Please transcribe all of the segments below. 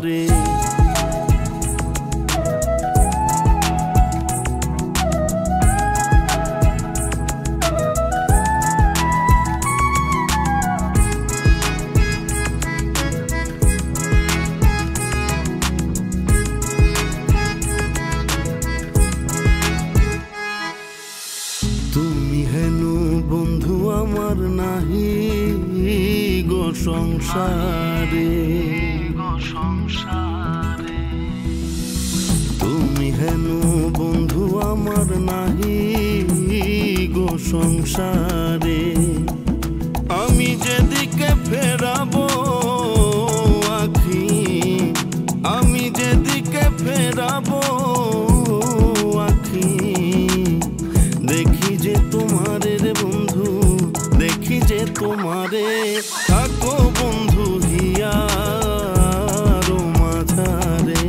রে। তুমি হেন বন্ধু আমার নাহি গো সংসারে, তুমি হেন বন্ধু আমার নাহি গো সংসারে। আমি যেদিকে ফেরাবো আখি, আমি যেদিকে ফেরাবো আখি, দেখি যে তোমারে রে বন্ধু, দেখি যে তোমারে। থাকো বন্ধু হিয়ার মাঝারে,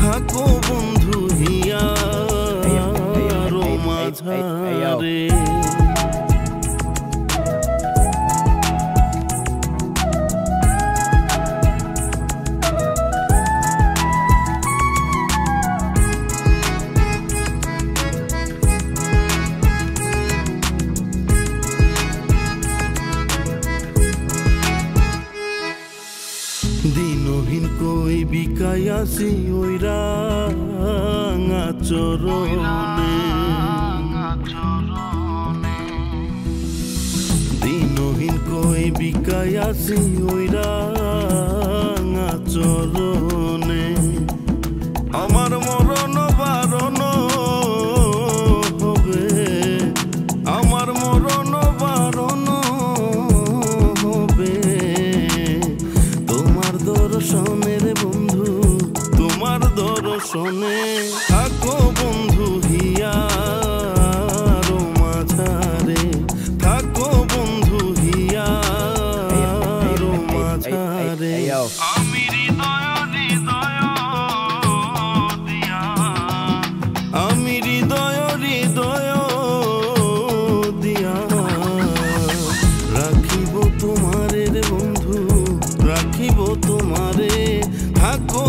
থাকো বন্ধু হিয়ার মাঝারে। দিনহীন কই বিকায়াসি ওই রাঙা চরণে, দিনহীন কই বিকায়াসি ওই রাঙা চরণে। আমার মরণ বারণ হবে, আমার মরণ বারণ হবে তোমার দর্শনের বন্ধু, তোমার দর্শনে। থাকো বন্ধু হিয়ার মাঝারে, থাকো বন্ধু হিয়ার মাঝারে। আমি হৃদয় হৃদয় দিয়া, আমি হৃদয় হৃদয় দিয়া রাখিব তোমারে রে বন্ধু, রাখিব তোমারে। থাকো